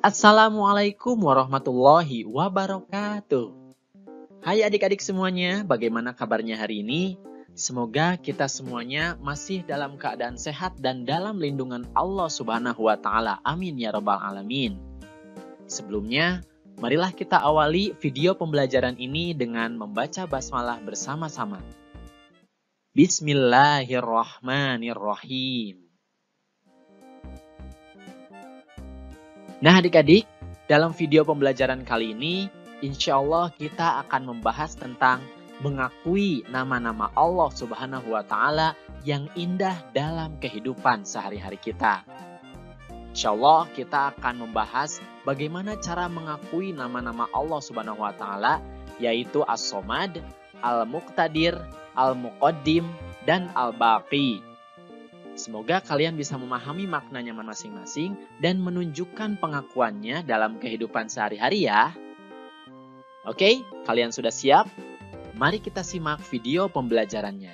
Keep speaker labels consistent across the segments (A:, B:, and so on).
A: Assalamualaikum warahmatullahi wabarakatuh. Hai adik-adik semuanya, bagaimana kabarnya hari ini? Semoga kita semuanya masih dalam keadaan sehat dan dalam lindungan Allah Subhanahu wa Ta'ala. Amin ya Rabbal 'Alamin. Sebelumnya, marilah kita awali video pembelajaran ini dengan membaca basmalah bersama-sama. Bismillahirrahmanirrahim. Nah adik-adik, dalam video pembelajaran kali ini, insya Allah kita akan membahas tentang mengakui nama-nama Allah Subhanahu wa Ta'ala yang indah dalam kehidupan sehari-hari kita. Insya Allah kita akan membahas bagaimana cara mengakui nama-nama Allah Subhanahu wa Ta'ala, yaitu As-Somad, Al-Muqtadir, Al-Muqaddim, dan Al-Baqi. Semoga kalian bisa memahami maknanya masing-masing dan menunjukkan pengakuannya dalam kehidupan sehari-hari ya. Oke, kalian sudah siap? Mari kita simak video pembelajarannya.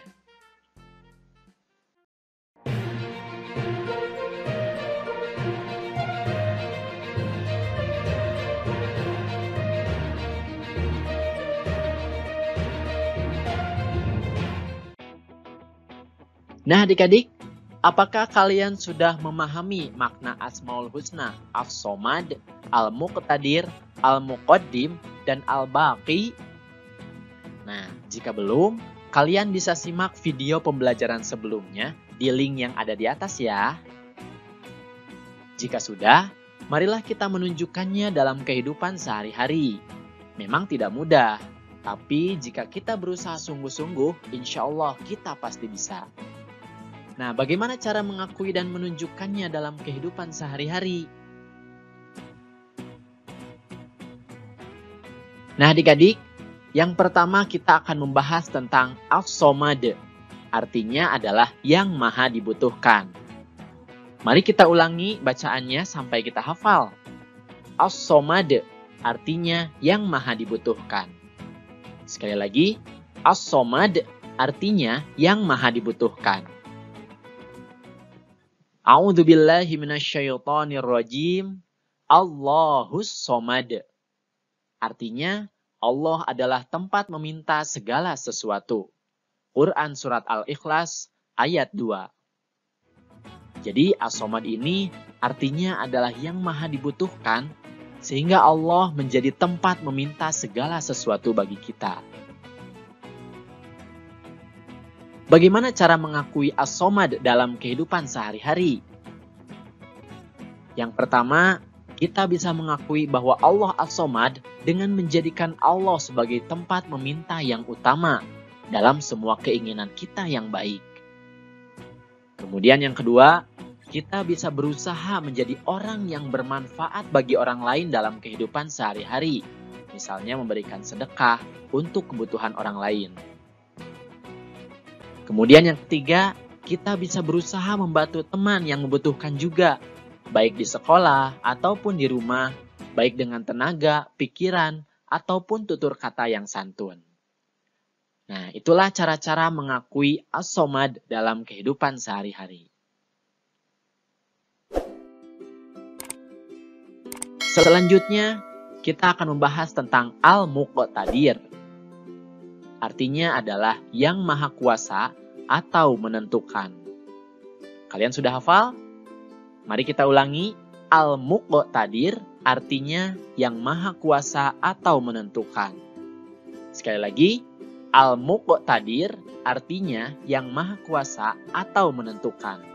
A: Nah adik-adik, apakah kalian sudah memahami makna Asmaul Husna, As-Somad, Al-Muqtadir, Al-Muqaddim, dan Al-Baqi? Nah, jika belum, kalian bisa simak video pembelajaran sebelumnya di link yang ada di atas ya. Jika sudah, marilah kita menunjukkannya dalam kehidupan sehari-hari. Memang tidak mudah, tapi jika kita berusaha sungguh-sungguh, insya Allah kita pasti bisa. Nah, bagaimana cara mengakui dan menunjukkannya dalam kehidupan sehari-hari? Nah, adik-adik, yang pertama kita akan membahas tentang As-Somad. Artinya adalah yang maha dibutuhkan. Mari kita ulangi bacaannya sampai kita hafal. As-Somad artinya yang maha dibutuhkan. Sekali lagi, As-Somad artinya yang maha dibutuhkan. A'udzubillahi minasyaitonirrajim. Allahus Somad. Artinya, Allah adalah tempat meminta segala sesuatu. Quran Surat Al-Ikhlas ayat 2. Jadi As-Somad ini artinya adalah yang maha dibutuhkan, sehingga Allah menjadi tempat meminta segala sesuatu bagi kita. Bagaimana cara mengakui As-Somad dalam kehidupan sehari-hari? Yang pertama, kita bisa mengakui bahwa Allah As-Somad dengan menjadikan Allah sebagai tempat meminta yang utama dalam semua keinginan kita yang baik. Kemudian yang kedua, kita bisa berusaha menjadi orang yang bermanfaat bagi orang lain dalam kehidupan sehari-hari. Misalnya memberikan sedekah untuk kebutuhan orang lain. Kemudian yang ketiga, kita bisa berusaha membantu teman yang membutuhkan juga, baik di sekolah ataupun di rumah, baik dengan tenaga, pikiran, ataupun tutur kata yang santun. Nah, itulah cara-cara mengakui As-Somad dalam kehidupan sehari-hari. Selanjutnya, kita akan membahas tentang Al-Muqtadir. Artinya adalah yang maha kuasa atau menentukan. Kalian sudah hafal? Mari kita ulangi. Al-Muqtadir artinya yang maha kuasa atau menentukan. Sekali lagi, Al-Muqtadir artinya yang maha kuasa atau menentukan.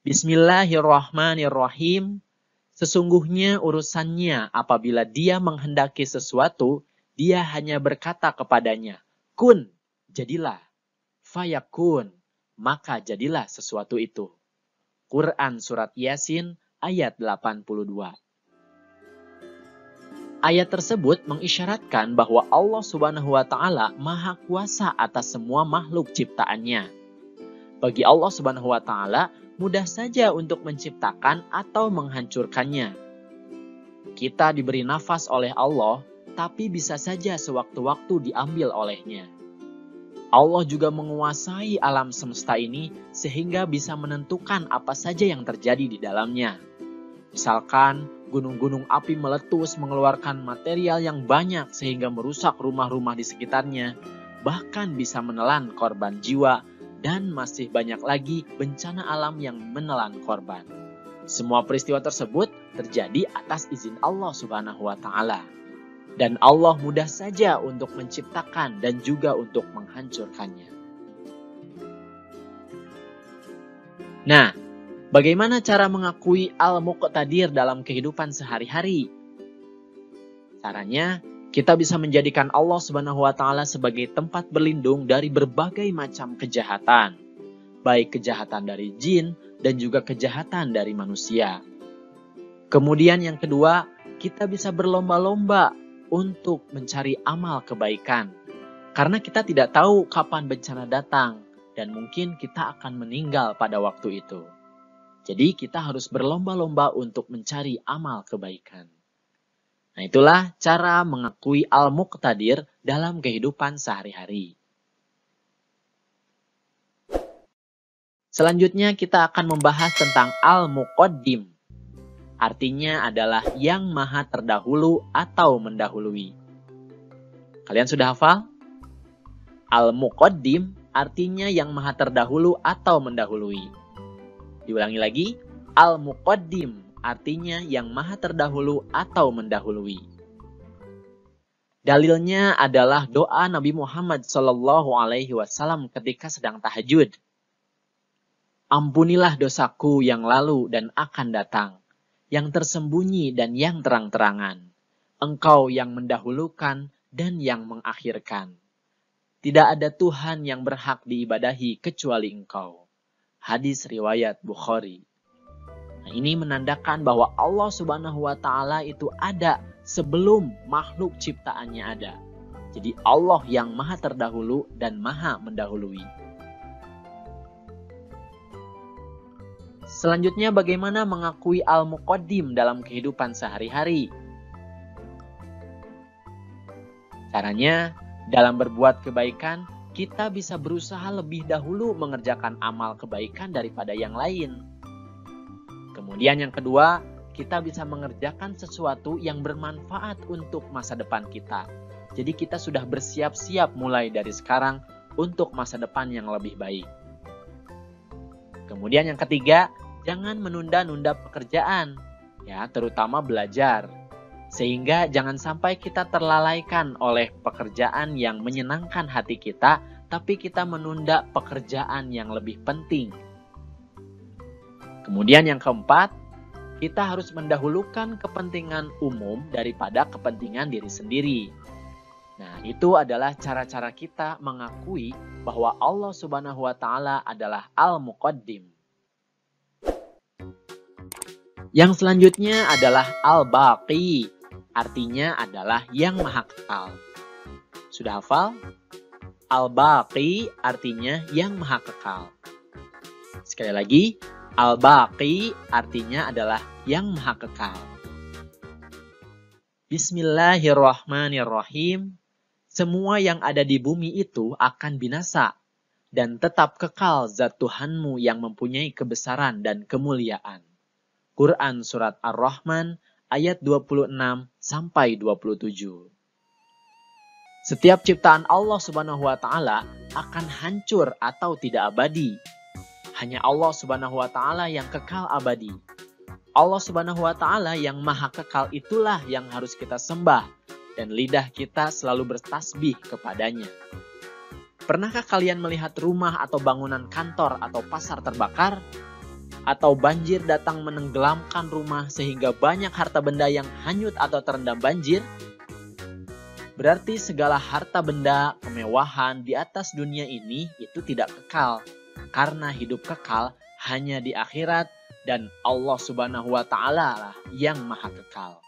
A: Bismillahirrahmanirrahim. Sesungguhnya urusannya apabila dia menghendaki sesuatu, dia hanya berkata kepadanya, kun, jadilah. Fayakun, maka jadilah sesuatu itu. Quran Surat Yasin ayat 82. Ayat tersebut mengisyaratkan bahwa Allah Subhanahu wa Ta'ala maha kuasa atas semua makhluk ciptaannya. Bagi Allah Subhanahu wa Ta'ala mudah saja untuk menciptakan atau menghancurkannya. Kita diberi nafas oleh Allah, tapi bisa saja sewaktu-waktu diambil olehnya. Allah juga menguasai alam semesta ini sehingga bisa menentukan apa saja yang terjadi di dalamnya. Misalkan gunung-gunung api meletus mengeluarkan material yang banyak sehingga merusak rumah-rumah di sekitarnya, bahkan bisa menelan korban jiwa, dan masih banyak lagi bencana alam yang menelan korban. Semua peristiwa tersebut terjadi atas izin Allah Subhanahu wa Ta'ala. Dan Allah mudah saja untuk menciptakan dan juga untuk menghancurkannya. Nah, bagaimana cara mengakui Al-Muqtadir dalam kehidupan sehari-hari? Caranya, kita bisa menjadikan Allah Subhanahu wa Ta'ala sebagai tempat berlindung dari berbagai macam kejahatan, baik kejahatan dari jin dan juga kejahatan dari manusia. Kemudian yang kedua, kita bisa berlomba-lomba untuk mencari amal kebaikan, karena kita tidak tahu kapan bencana datang dan mungkin kita akan meninggal pada waktu itu. Jadi kita harus berlomba-lomba untuk mencari amal kebaikan. Nah, itulah cara mengakui Al-Muqtadir dalam kehidupan sehari-hari. Selanjutnya kita akan membahas tentang Al-Muqaddim. Artinya adalah yang maha terdahulu atau mendahului. Kalian sudah hafal? Al-Muqaddim artinya yang maha terdahulu atau mendahului. Diulangi lagi, Al-Muqaddim artinya yang maha terdahulu atau mendahului. Dalilnya adalah doa Nabi Muhammad SAW ketika sedang tahajud. Ampunilah dosaku yang lalu dan akan datang, yang tersembunyi dan yang terang-terangan. Engkau yang mendahulukan dan yang mengakhirkan. Tidak ada Tuhan yang berhak diibadahi kecuali Engkau. Hadis riwayat Bukhari. Nah, ini menandakan bahwa Allah Subhanahu wa Ta'ala itu ada sebelum makhluk ciptaannya ada. Jadi Allah yang maha terdahulu dan maha mendahului. Selanjutnya, bagaimana mengakui Al-Muqaddim dalam kehidupan sehari-hari? Caranya, dalam berbuat kebaikan, kita bisa berusaha lebih dahulu mengerjakan amal kebaikan daripada yang lain. Kemudian yang kedua, kita bisa mengerjakan sesuatu yang bermanfaat untuk masa depan kita. Jadi kita sudah bersiap-siap mulai dari sekarang untuk masa depan yang lebih baik. Kemudian yang ketiga, jangan menunda-nunda pekerjaan, ya, terutama belajar. Sehingga jangan sampai kita terlalaikan oleh pekerjaan yang menyenangkan hati kita, tapi kita menunda pekerjaan yang lebih penting. Kemudian yang keempat, kita harus mendahulukan kepentingan umum daripada kepentingan diri sendiri. Nah, itu adalah cara-cara kita mengakui bahwa Allah Subhanahu wa Ta'ala adalah Al-Muqaddim. Yang selanjutnya adalah Al-Baqi, artinya adalah yang maha kekal. Sudah hafal? Al-Baqi artinya yang maha kekal. Sekali lagi, Al-Baqi artinya adalah yang maha kekal. Bismillahirrahmanirrahim. Semua yang ada di bumi itu akan binasa, dan tetap kekal zat Tuhanmu yang mempunyai kebesaran dan kemuliaan. Quran Surat Ar-Rahman ayat 26-27. Setiap ciptaan Allah Subhanahu wa Ta'ala akan hancur atau tidak abadi. Hanya Allah Subhanahu wa Ta'ala yang kekal abadi. Allah Subhanahu wa Ta'ala yang maha kekal itulah yang harus kita sembah, dan lidah kita selalu bertasbih kepadanya. Pernahkah kalian melihat rumah atau bangunan kantor atau pasar terbakar? Atau banjir datang menenggelamkan rumah sehingga banyak harta benda yang hanyut atau terendam banjir? Berarti segala harta benda, kemewahan di atas dunia ini itu tidak kekal. Karena hidup kekal hanya di akhirat dan Allah Subhanahu wa Ta'ala lah yang maha kekal.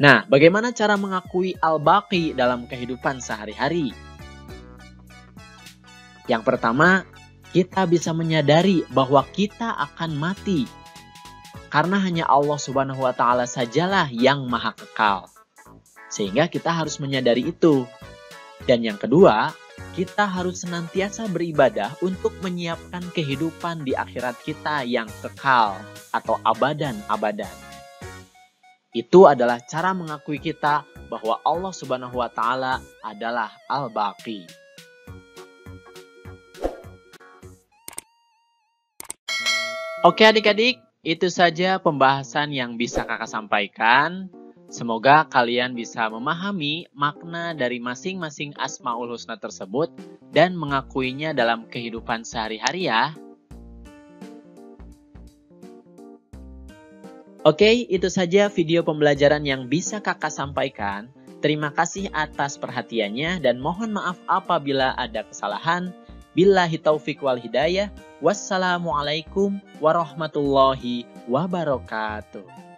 A: Nah, bagaimana cara mengakui Al-Baqi dalam kehidupan sehari-hari? Yang pertama, kita bisa menyadari bahwa kita akan mati. Karena hanya Allah Subhanahu wa Ta'ala sajalah yang maha kekal. Sehingga kita harus menyadari itu. Dan yang kedua, kita harus senantiasa beribadah untuk menyiapkan kehidupan di akhirat kita yang kekal atau abadan-abadan. Itu adalah cara mengakui kita bahwa Allah Subhanahu wa Ta'ala adalah Al-Baqi. Oke adik-adik, itu saja pembahasan yang bisa kakak sampaikan. Semoga kalian bisa memahami makna dari masing-masing Asmaul Husna tersebut dan mengakuinya dalam kehidupan sehari-hari ya. Oke, itu saja video pembelajaran yang bisa kakak sampaikan. Terima kasih atas perhatiannya dan mohon maaf apabila ada kesalahan. Billahi taufik wal hidayah. Wassalamualaikum warahmatullahi wabarakatuh.